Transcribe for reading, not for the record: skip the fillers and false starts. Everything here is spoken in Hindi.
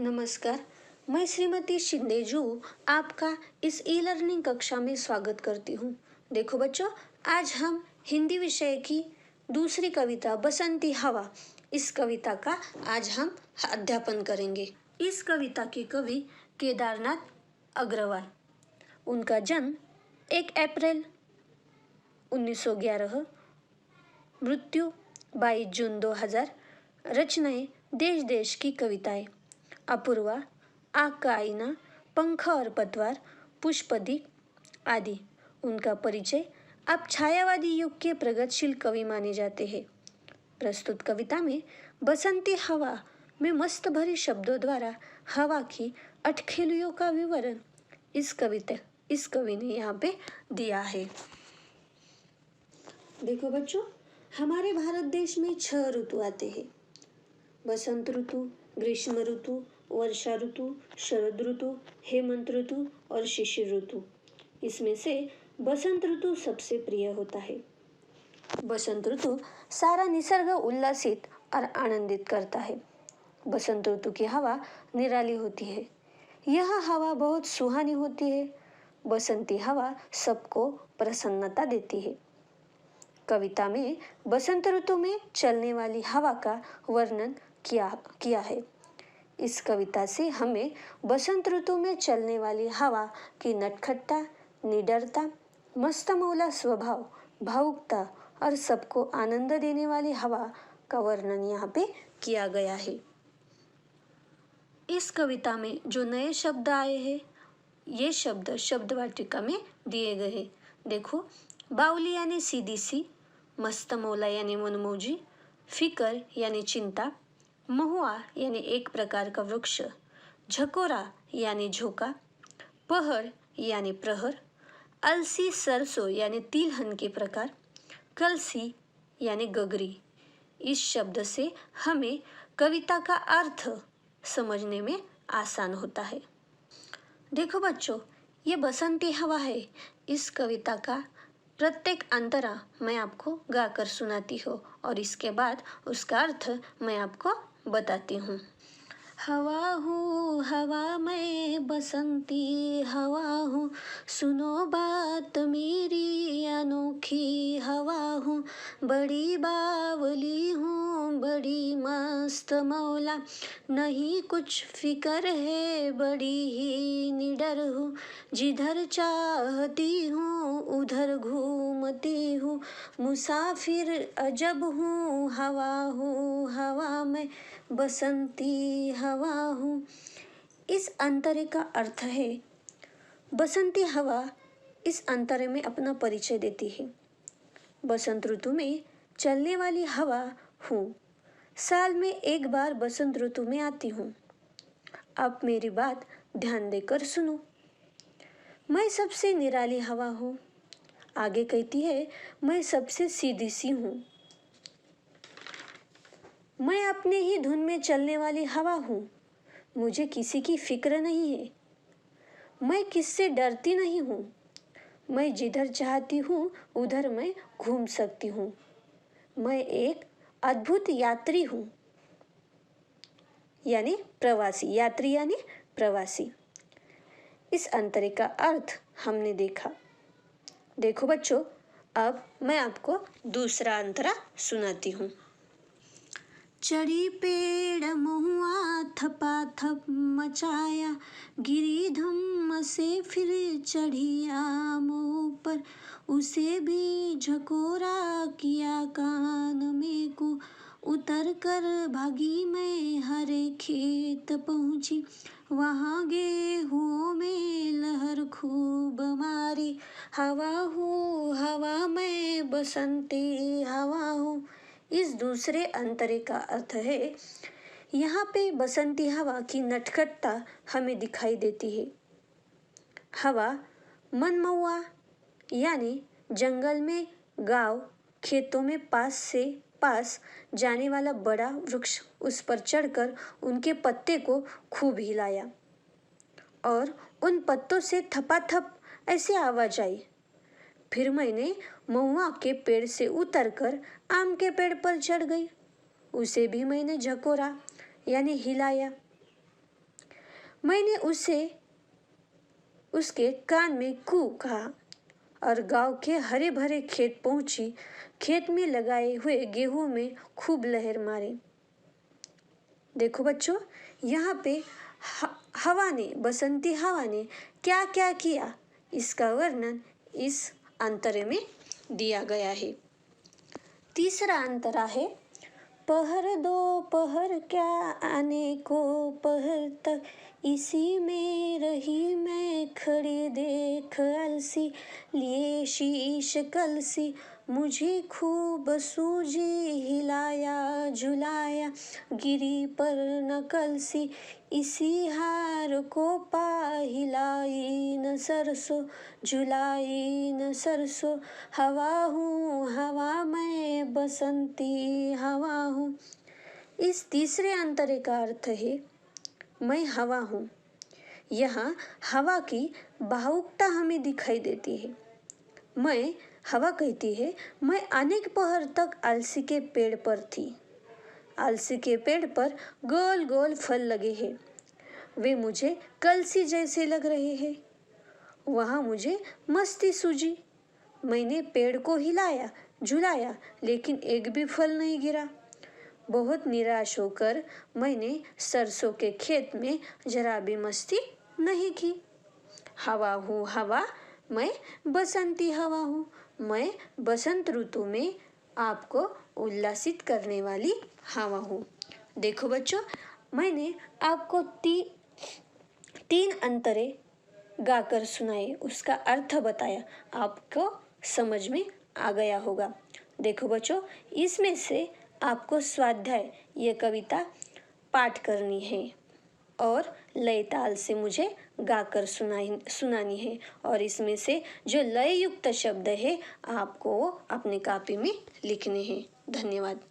नमस्कार, मैं श्रीमती शिंदेजू आपका इस ई लर्निंग कक्षा में स्वागत करती हूँ। देखो बच्चों, आज हम हिंदी विषय की दूसरी कविता बसंती हवा, इस कविता का आज हम अध्यापन करेंगे। इस कविता के कवि केदारनाथ अग्रवाल। उनका जन्म 1 अप्रैल 1911, मृत्यु 22 जून 2000। रचनाएं देश देश की कविताएं, अपूर्वा, आग का आईना, पंख और पतवार, पुष्पदीप आदि। उनका परिचय, आप छायावादी युग के प्रगतिशील कवि माने जाते हैं। प्रस्तुत कविता में बसंती हवा में मस्त भरी शब्दों द्वारा हवा की अटखेलियों का विवरण इस कवि ने यहाँ पे दिया है। देखो बच्चों, हमारे भारत देश में 6 ऋतु आते हैं। बसंत ऋतु, ग्रीष्म ऋतु, वर्षा ऋतु, शरद ऋतु, हेमंत ऋतु और शिशिर ऋतु। इसमें से बसंत ऋतु सबसे प्रिय होता है। बसंत ऋतु सारा निसर्ग उल्लासित और आनंदित करता है। बसंत ऋतु की हवा निराली होती है। यह हवा बहुत सुहानी होती है। बसंती हवा सबको प्रसन्नता देती है। कविता में बसंत ऋतु में चलने वाली हवा का वर्णन किया है। इस कविता से हमें बसंत ऋतु में चलने वाली हवा की नटखटता, निडरता, मस्तमौला स्वभाव, भावुकता और सबको आनंद देने वाली हवा का वर्णन यहाँ पे किया गया है। इस कविता में जो नए शब्द आए हैं, ये शब्द शब्द वाटिका में दिए गए हैं। देखो, बावली यानी सीधी सी, मस्तमौला यानी मनमौजी, फिकर यानी चिंता, महुआ यानी एक प्रकार का वृक्ष, झकोरा यानी झोंका, पहर यानी प्रहर, अलसी सरसों यानी तिलहन के प्रकार, कलसी यानी गगरी। इस शब्द से हमें कविता का अर्थ समझने में आसान होता है। देखो बच्चों, ये बसंती हवा है। इस कविता का प्रत्येक अंतरा मैं आपको गाकर सुनाती हूँ और इसके बाद उसका अर्थ मैं आपको बताती हूँ। हवा हूँ हवा मैं बसंती हवा हूँ, सुनो बात मेरी अनोखी हवा हूँ, बड़ी बावली हूँ बड़ी मस्त मौला, नहीं कुछ फिकर है बड़ी ही निडर हूँ, जिधर चाहती हूँ उधर घूमती हूँ, मुसाफिर अजब हूँ हवा मैं बसंती हवा हूँ। इस अंतरे का अर्थ है, बसंती हवा इस अंतरे में अपना परिचय देती है। बसंत ऋतु में चलने वाली हवा हूँ। साल में एक बार बसंत ऋतु में आती हूँ। आप मेरी बात ध्यान देकर सुनो। मैं सबसे निराली हवा हूँ। आगे कहती है, मैं सबसे सीधी सी हूँ। मैं अपने ही धुन में चलने वाली हवा हूँ। मुझे किसी की फिक्र नहीं है। मैं किससे डरती नहीं हूँ। मैं जिधर चाहती हूँ उधर मैं घूम सकती हूँ। मैं एक अद्भुत यात्री हूँ, यानी प्रवासी। यात्री यानी प्रवासी। इस अंतरे का अर्थ हमने देखा। देखो बच्चों, अब मैं आपको दूसरा अंतरा सुनाती हूँ। चढ़ी पेड़ महुआ थपाथप मचाया, गिरी धम्म से फिर चढ़ी आम ऊपर, उसे भी झकोरा किया कान में को, उतर कर भागी मैं हरे खेत पहुँची, वहाँ गेहूँ में लहर खूब मारी, हवा हूँ हवा मैं बसंती हवा हूँ। इस दूसरे अंतरे का अर्थ है, यहाँ पे बसंती हवा की नटखटता हमें दिखाई देती है। हवा मनमहुआ यानी जंगल में, गांव, खेतों में पास जाने वाला बड़ा वृक्ष, उस पर चढ़कर उनके पत्ते को खूब हिलाया और उन पत्तों से थपाथप ऐसी आवाज आई। फिर मैंने महुआ के पेड़ से उतरकर आम के पेड़ पर चढ़ गई। उसे भी मैंने झकोरा यानी हिलाया। मैंने उसके कान में कू कहा और गांव के हरे भरे खेत पहुंची। खेत में लगाए हुए गेहूं में खूब लहर मारी। देखो बच्चों, यहाँ पे बसंती हवा ने क्या क्या किया, इसका वर्णन इस अंतरे में दिया गया है। तीसरा अंतरा है, पहर दो पहर क्या आने को पहर तक, इसी में रही मैं खड़ी देख अलसी, लिए शीश कलसी, मुझे खूब सूझी हिलाया झुलाया, गिरी पर न कलसी, इसी हार को पा हिलाई न सरसों, झुलाई न सरसों, हवा हूँ हवा मैं बसंती हवा हूँ। इस तीसरे अंतरे का अर्थ है, मैं हवा हूँ। यहाँ हवा की भावुकता हमें दिखाई देती है। हवा कहती है, मैं अनेक पहर तक अलसी के पेड़ पर थी। अलसी के पेड़ पर गोल गोल फल लगे हैं। वे मुझे कलसी जैसे लग रहे हैं। वहाँ मुझे मस्ती सूझी। मैंने पेड़ को हिलाया झुलाया, लेकिन एक भी फल नहीं गिरा। बहुत निराश होकर मैंने सरसों के खेत में जरा भी मस्ती नहीं की। हवा हूँ हवा, मैं बसंती हवा हूँ। मैं बसंत ऋतु में आपको उल्लासित करने वाली हवा हूँ। देखो बच्चों, मैंने आपको तीन अंतरे गाकर सुनाए, उसका अर्थ बताया, आपको समझ में आ गया होगा। देखो बच्चों, इसमें से आपको स्वाध्याय ये कविता पाठ करनी है और लय ताल से मुझे गाकर सुनानी है, और इसमें से जो लय युक्त शब्द है आपको अपनी कॉपी में लिखने हैं। धन्यवाद।